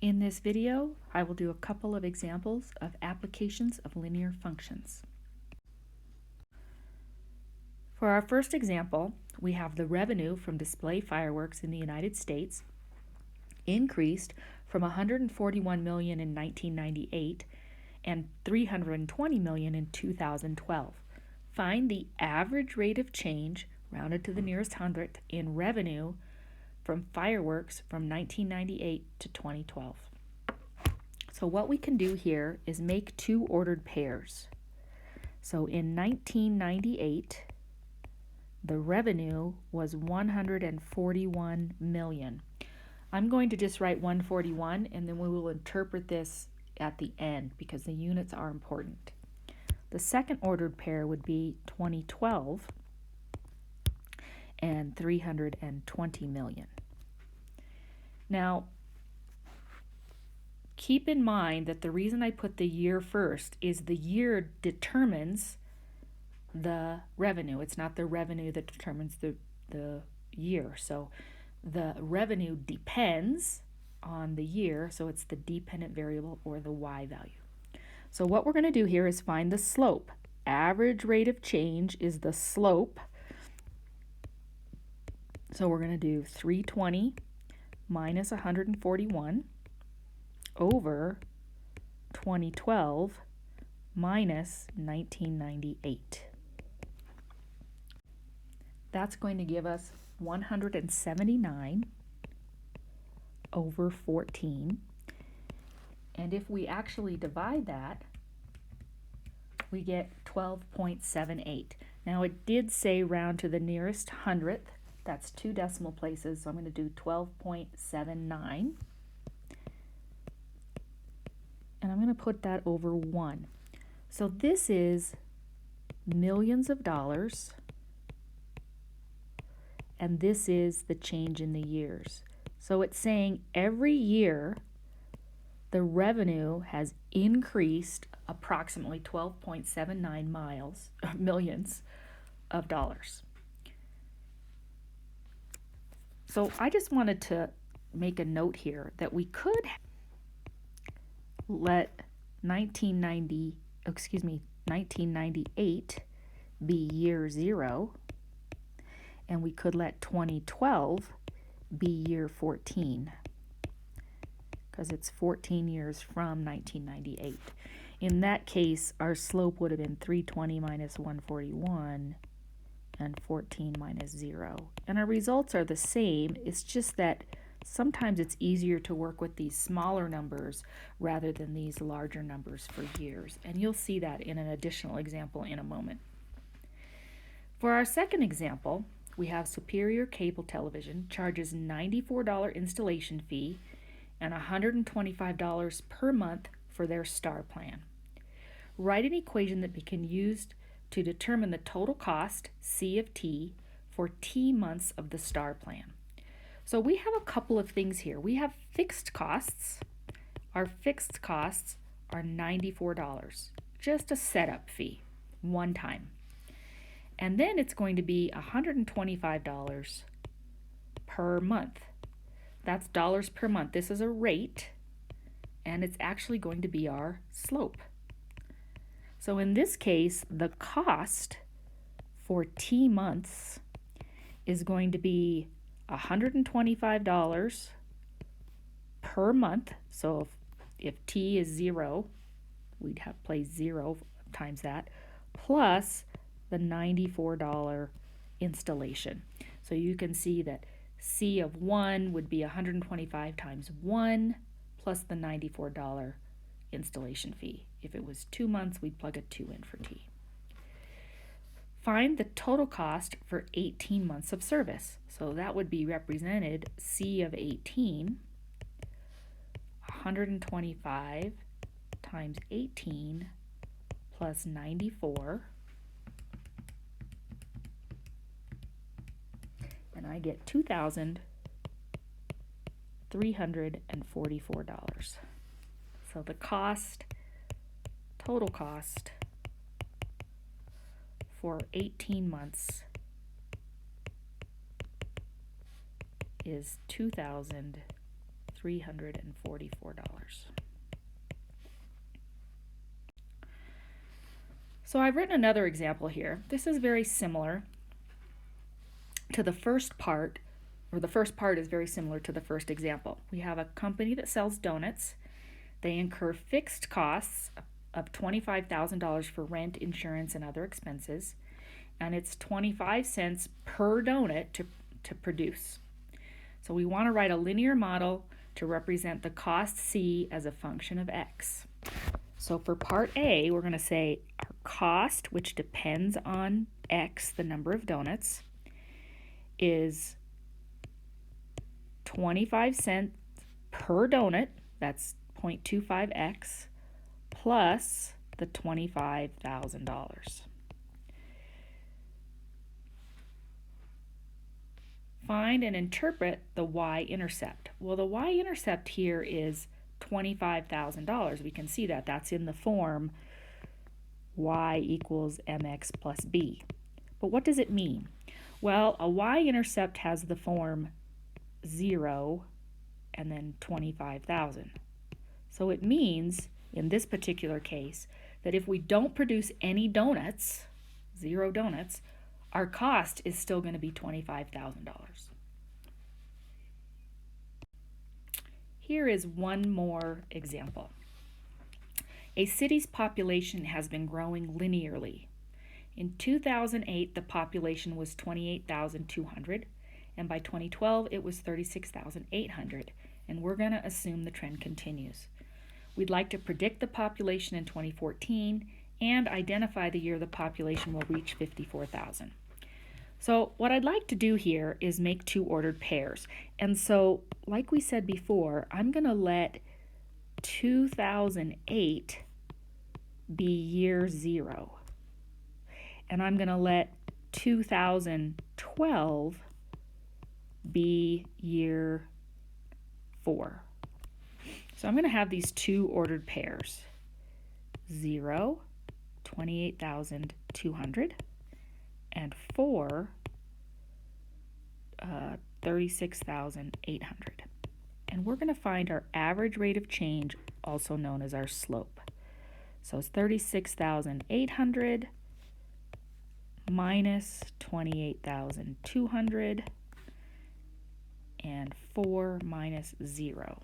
In this video, I will do a couple of examples of applications of linear functions. For our first example, we have the revenue from display fireworks in the United States increased from $141 million in 1998 and $320 million in 2012. Find the average rate of change, rounded to the nearest hundredth, in revenue from fireworks from 1998 to 2012. So what we can do here is make two ordered pairs. So in 1998, the revenue was $141 million. I'm going to just write 141 and then we will interpret this at the end because the units are important. The second ordered pair would be 2012 and $320 million. Now, keep in mind that the reason I put the year first is the year determines the revenue. It's not the revenue that determines the year. So the revenue depends on the year, so it's the dependent variable or the y value. So what we're going to do here is find the slope. Average rate of change is the slope. So we're going to do 320 minus 141 over 2012 minus 1998. That's going to give us 179 over 14. And if we actually divide that, we get 12.78. Now it did say round to the nearest hundredth. That's two decimal places, so I'm going to do 12.79. And I'm going to put that over 1. So this is millions of dollars, and this is the change in the years. So it's saying every year the revenue has increased approximately 12.79 millions of dollars. So I just wanted to make a note here that we could let 1998 be year 0, and we could let 2012 be year 14, because it's 14 years from 1998. In that case, our slope would have been 320 minus 141 and 14 minus 0. And our results are the same. It's just that sometimes it's easier to work with these smaller numbers rather than these larger numbers for years. And you'll see that in an additional example in a moment. For our second example, we have Superior Cable Television charges $94 installation fee and $125 per month for their star plan. Write an equation that can be used to determine the total cost, C of t, for t months of the star plan. So we have a couple of things here. We have fixed costs. Our fixed costs are $94, just a setup fee, one time. And then it's going to be $125 per month. That's dollars per month. This is a rate, and it's actually going to be our slope. So in this case, the cost for t months is going to be $125 per month. So if t is 0, we'd have place 0 times that, plus the $94 installation. So you can see that C of 1 would be 125 times 1 plus the $94 installation fee. If it was 2 months, we'd plug a 2 in for t. Find the total cost for 18 months of service. So that would be represented C of 18, 125 times 18 plus 94, and I get $2,344. So the cost, total cost for 18 months is $2,344. $344. So I've written another example here. This is very similar to the first part, or the first part is very similar to the first example. We have a company that sells donuts. They incur fixed costs of $25,000 for rent, insurance, and other expenses, and it's 25 cents per donut to produce. So we want to write a linear model to represent the cost C as a function of X. So for part A, we're going to say our cost, which depends on X, the number of donuts, is 25 cents per donut, that's 0.25X, plus the $25,000. Find and interpret the y-intercept. Well, the y-intercept here is $25,000. We can see that. That's in the form y equals mx plus b. But what does it mean? Well, a y-intercept has the form 0 and then 25,000. So it means, in this particular case, that if we don't produce any donuts, 0 donuts, our cost is still going to be $25,000. Here is one more example. A city's population has been growing linearly. In 2008, the population was 28,200, and by 2012, it was 36,800, and we're going to assume the trend continues. We'd like to predict the population in 2014 and identify the year the population will reach 54,000. So what I'd like to do here is make two ordered pairs. And so, like we said before, I'm going to let 2008 be year 0. And I'm going to let 2012 be year 4. So I'm going to have these two ordered pairs. 0, 28,200, and 4, 36,800. And we're going to find our average rate of change, also known as our slope. So it's 36,800 minus 28,200 and 4 minus 0.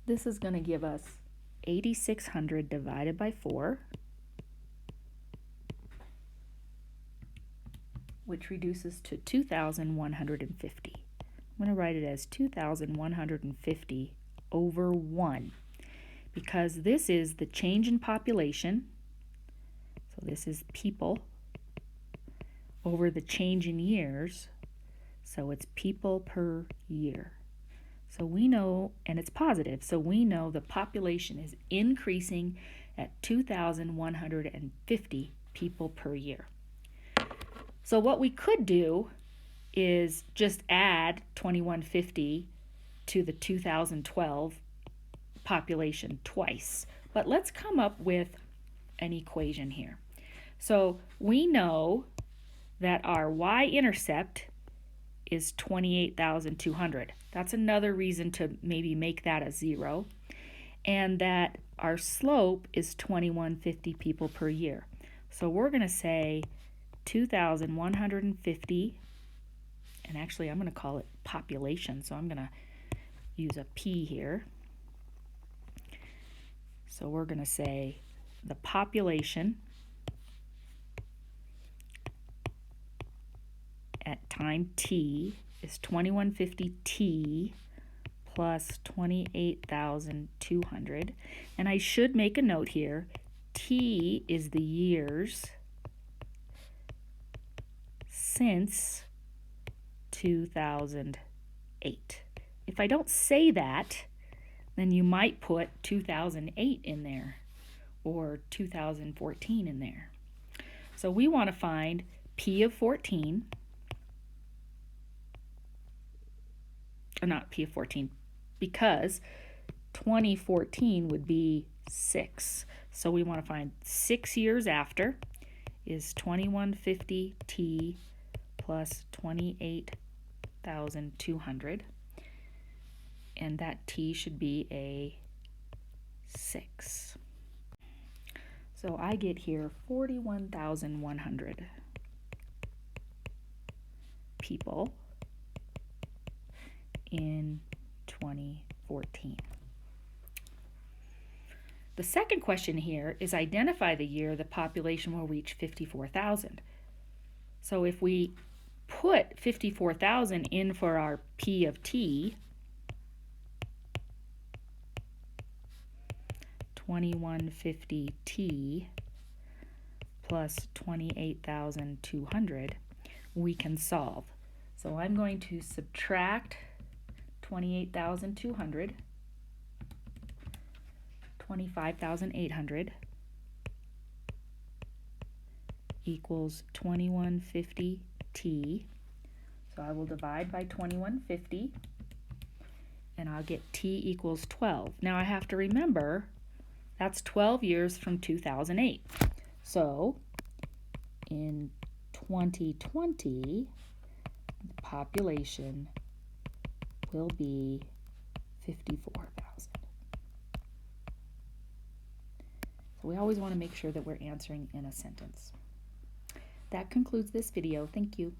This is going to give us 8,600 divided by 4, which reduces to 2,150. I'm going to write it as 2,150 over 1, because this is the change in population, so this is people, over the change in years, so it's people per year. So we know, and it's positive, so we know the population is increasing at 2,150 people per year. So what we could do is just add 2,150 to the 2012 population twice. But let's come up with an equation here. So we know that our y-intercept is 28,200. That's another reason to maybe make that a 0. And that our slope is 2,150 people per year. So we're going to say 2,150, and actually I'm going to call it population, so I'm going to use a P here. So we're going to say the population at time t is 2,150 t plus 28,200. And I should make a note here. T is the years since 2008. If I don't say that, then you might put 2008 in there or 2014 in there. So we want to find P of 14, or not P of 14, because 2014 would be 6. So we want to find 6 years after is 2,150 T plus 28,200. and that t should be a 6. So I get here 41,100 people in 2014. The second question here is identify the year the population will reach 54,000. So if we put 54,000 in for our P of T, 2150T plus 28,200, we can solve. So I'm going to subtract 28,200, 25,800 equals 2150T. So I will divide by 2150 and I'll get T equals 12. Now I have to remember that's 12 years from 2008. So in 2020, the population will be 54,000. So we always want to make sure that we're answering in a sentence. That concludes this video. Thank you.